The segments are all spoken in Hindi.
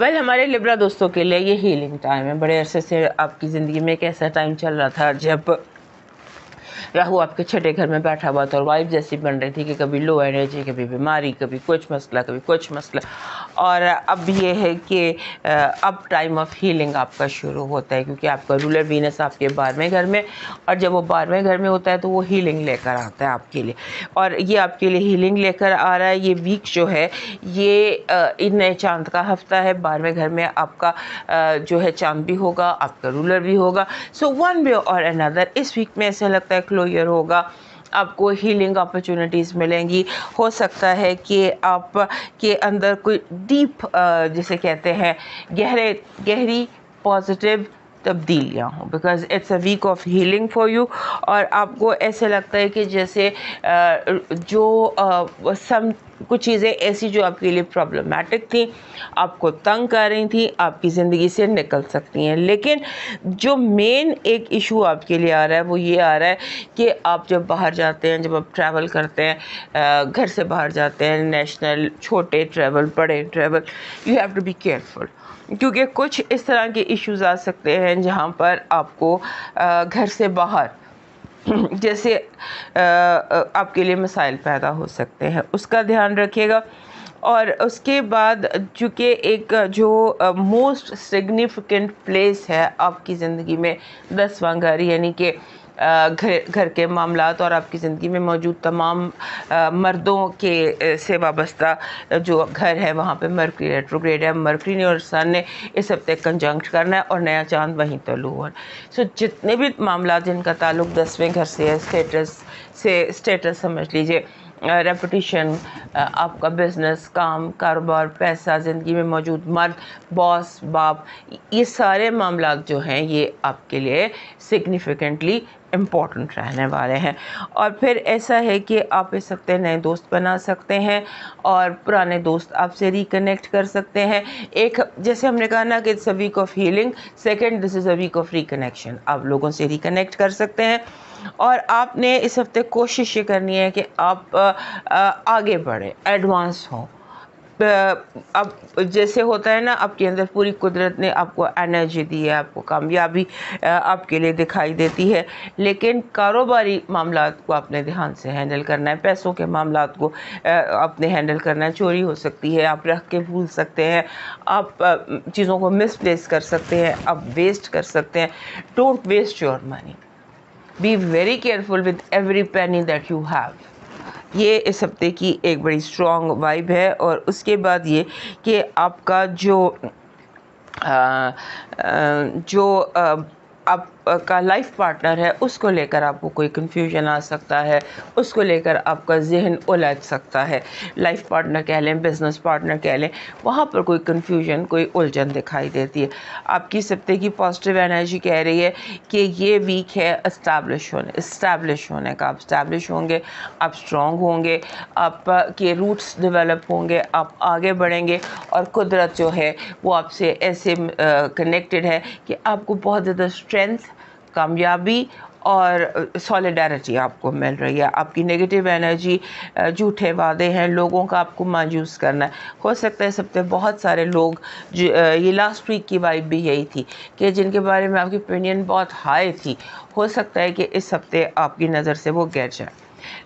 वेल हमारे लिब्रा दोस्तों के लिए ये हीलिंग टाइम है। बड़े अरसे से आपकी ज़िंदगी में एक ऐसा टाइम चल रहा था जब राहु आपके छठे घर में बैठा हुआ था और वाइफ जैसी बन रही थी कि कभी लो एनर्जी, कभी बीमारी, कभी कुछ मसला, कभी कुछ मसला। और अब ये है कि अब टाइम ऑफ हीलिंग आपका शुरू होता है, क्योंकि आपका रूलर वीनस आपके 12वें घर में, और जब वो 12वें घर में होता है तो वो हीलिंग लेकर आता है आपके लिए। और ये आपके लिए हीलिंग लेकर आ रहा है। ये वीक जो है ये नए चांद का हफ्ता है। 12वें घर में आपका जो है चांद भी होगा, आपका रूलर भी होगा। सो वन वे और अनदर इस वीक में ऐसा लगता है क्लोजर होगा, आपको हीलिंग अपॉर्चुनिटीज़ मिलेंगी। हो सकता है कि आप के अंदर कोई डीप जिसे कहते हैं गहरी पॉजिटिव तब्दीलियाँ हों, because it's a week of healing for you. और आपको ऐसे लगता है कि जैसे कुछ चीज़ें ऐसी जो आपके लिए प्रॉब्लमैटिक थी, आपको तंग कर रही थी, आपकी ज़िंदगी से निकल सकती हैं। लेकिन जो मेन एक इशू आपके लिए आ रहा है वो ये आ रहा है कि आप जब बाहर जाते हैं, जब आप ट्रैवल करते हैं, घर से बाहर जाते हैं, नेशनल, छोटे ट्रैवल, बड़े travel, you have to be careful, क्योंकि कुछ इस तरह के इश्यूज आ सकते हैं जहाँ पर आपको घर से बाहर जैसे आपके लिए मसाइल पैदा हो सकते हैं, उसका ध्यान रखिएगा। और उसके बाद चूँकि एक जो मोस्ट सिग्निफिकेंट प्लेस है आपकी ज़िंदगी में 10वां घर, यानी कि घर के मामलात और आपकी ज़िंदगी में मौजूद तमाम मर्दों के से वाबस्ता जो घर है, वहाँ पे मरकरी रेट्रोग्रेड है। मरकरी ने और सन ने इस हफ्ते कंजंक्ट करना है और नया चांद वहीं तलु हुआ। सो जितने भी मामला जिनका ताल्लुक 10वें घर से है, स्टेटस समझ लीजिए, रेपुटेशन, आपका बिजनेस, काम, कारोबार, पैसा, ज़िंदगी में मौजूद मर्द, बॉस, बाप, ये सारे मामला जो हैं ये आपके लिए सिग्निफिकेंटली इम्पॉर्टेंट रहने वाले हैं। और फिर ऐसा है कि आप इस हफ्ते नए दोस्त बना सकते हैं और पुराने दोस्त आपसे रिकनेक्ट कर सकते हैं। एक जैसे हमने कहा ना कि it's a week of healing, second this is a week of reconnection. आप लोगों से रिकनेक्ट कर सकते हैं और आपने इस हफ्ते कोशिश ये करनी है कि आप आगे बढ़े, एडवांस हों। अब जैसे होता है ना, आपके अंदर पूरी कुदरत ने आपको एनर्जी दी है, आपको कामयाबी आपके लिए दिखाई देती है, लेकिन कारोबारी मामलात को आपने ध्यान से हैंडल करना है। पैसों के मामलात को आपने हैंडल करना है। चोरी हो सकती है, आप रख के भूल सकते हैं, आप चीज़ों को मिसप्लेस कर सकते हैं, आप वेस्ट कर सकते हैं। Don't waste your money, be very careful with every penny that you have. ये इस हफ्ते की एक बड़ी स्ट्रॉन्ग वाइब है। और उसके बाद ये कि आपका आपका लाइफ पार्टनर है, उसको लेकर आपको कोई कन्फ्यूजन आ सकता है, उसको लेकर आपका जहन उलझ सकता है। लाइफ पार्टनर कह लें, बिजनेस पार्टनर कह लें, वहाँ पर कोई कन्फ्यूजन, कोई उलझन दिखाई देती है। आपकी इस हफ्ते की पॉजिटिव एनर्जी कह रही है कि ये वीक है इस्टेब्लिश होने का। आप इस्टेब्लिश होंगे, आप स्ट्रॉन्ग होंगे, आपके रूट्स डेवलप होंगे, आप आगे बढ़ेंगे और कुदरत जो है वो आपसे ऐसे कनेक्टेड है कि आपको बहुत ज़्यादा स्ट्रेंथ, कामयाबी और सॉलिडारिटी आपको मिल रही है। आपकी नेगेटिव एनर्जी, झूठे वादे हैं, लोगों का आपको मायूस करना है। हो सकता है इस हफ्ते बहुत सारे लोग ये लास्ट वीक की वाइब भी यही थी कि जिनके बारे में आपकी ओपिनियन बहुत हाई थी, हो सकता है कि इस हफ्ते आपकी नज़र से वो गिर जाए।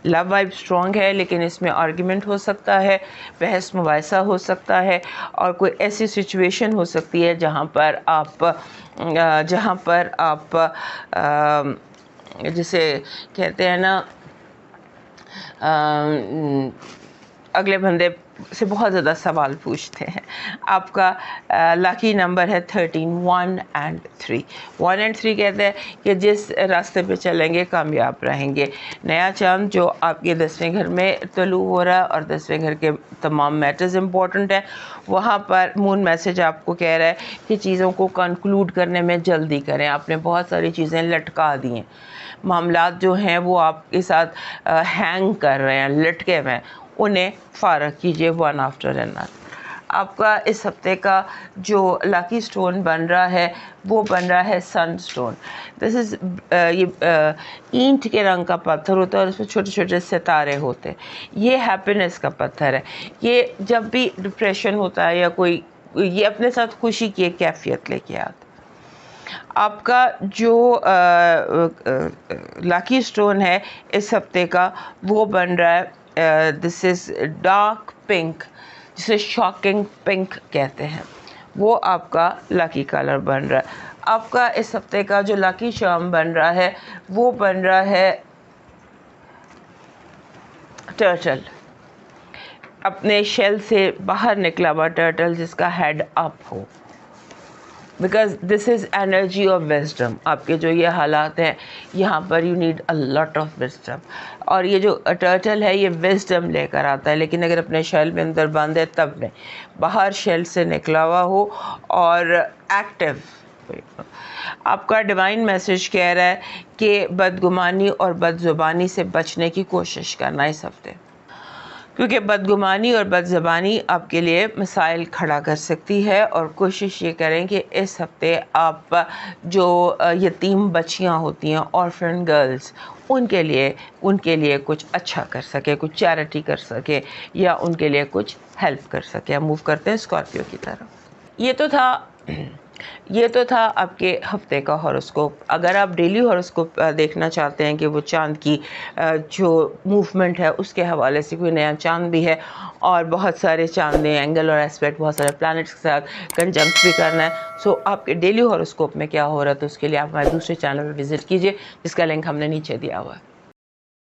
लव वाइब स्ट्रॉन्ग है, लेकिन इसमें आर्ग्यूमेंट हो सकता है, बहस मुबाहिसा हो सकता है और कोई ऐसी सिचुएशन हो सकती है जहाँ पर आप जिसे कहते हैं ना, अगले बंदे से बहुत ज़्यादा सवाल पूछते हैं। आपका लकी नंबर है 13, 1 and 3। 1 and 3 कहते हैं कि जिस रास्ते पे चलेंगे कामयाब रहेंगे। नया चांद जो आपके 10वें घर में तलू हो रहा है और 10वें घर के तमाम मैटर्स इम्पॉर्टेंट हैं, वहाँ पर मून मैसेज आपको कह रहा है कि चीज़ों को कंक्लूड करने में जल्दी करें। आपने बहुत सारी चीज़ें लटका दी हैं, मामलात जो हैं वो आपके साथ हैंग कर रहे हैं, लटके हुए हैं, उन्हें फ़ारग कीजिए वन आफ्टर अनदर। आपका इस हफ्ते का जो लकी स्टोन बन रहा है वो बन रहा है सन स्टोन। दिस इज़ ये ईंट के रंग का पत्थर होता है और उसमें छोटे छोटे सितारे होते हैं। ये हैप्पीनेस का पत्थर है। ये जब भी डिप्रेशन होता है या कोई ये अपने साथ खुशी की एक कैफियत लेके आते। आपका जो लकी स्टोन है इस हफ्ते का वो बन रहा है, दिस इज़ डार्क पिंक, जिसे शॉकिंग पिंक कहते हैं, वो आपका लकी कलर बन रहा है। आपका इस हफ्ते का जो लकी चार्म बन रहा है वो बन रहा है टर्टल, अपने शेल से बाहर निकला हुआ टर्टल जिसका हेड अप हो, because this is energy of wisdom. आपके जो ये हालात हैं यहाँ पर you need a lot of wisdom, और ये जो टर्टल है ये विजडम लेकर आता है, लेकिन अगर अपने शेल में अंदर बंद है तब नहीं, बाहर शेल से निकला हुआ हो और एक्टिव। आपका डिवाइन मैसेज कह रहा है कि बदगुमानी और बदजुबानी से बचने की कोशिश करना इस हफ्ते, क्योंकि बदगुमानी और बदज़बानी आपके लिए मसाइल खड़ा कर सकती है। और कोशिश ये करें कि इस हफ्ते आप जो यतीम बच्चियां होती हैं, ऑर्फन गर्ल्स, उनके लिए कुछ अच्छा कर सके, कुछ चैरिटी कर सके, या उनके लिए कुछ हेल्प कर सके। मूव करते हैं स्कॉर्पियो की तरफ। ये तो था आपके हफ्ते का हॉरोस्कोप। अगर आप डेली हॉरोस्कोप देखना चाहते हैं कि वो चांद की जो मूवमेंट है उसके हवाले से कोई नया चांद भी है, और बहुत सारे चांद ने एंगल और एस्पेक्ट बहुत सारे प्लैनेट्स के साथ कंजंक्ट भी करना है, सो आपके डेली हॉरोस्कोप में क्या हो रहा है, तो उसके लिए आप हमारे दूसरे चैनल पर विजिट कीजिए जिसका लिंक हमने नीचे दिया हुआ है।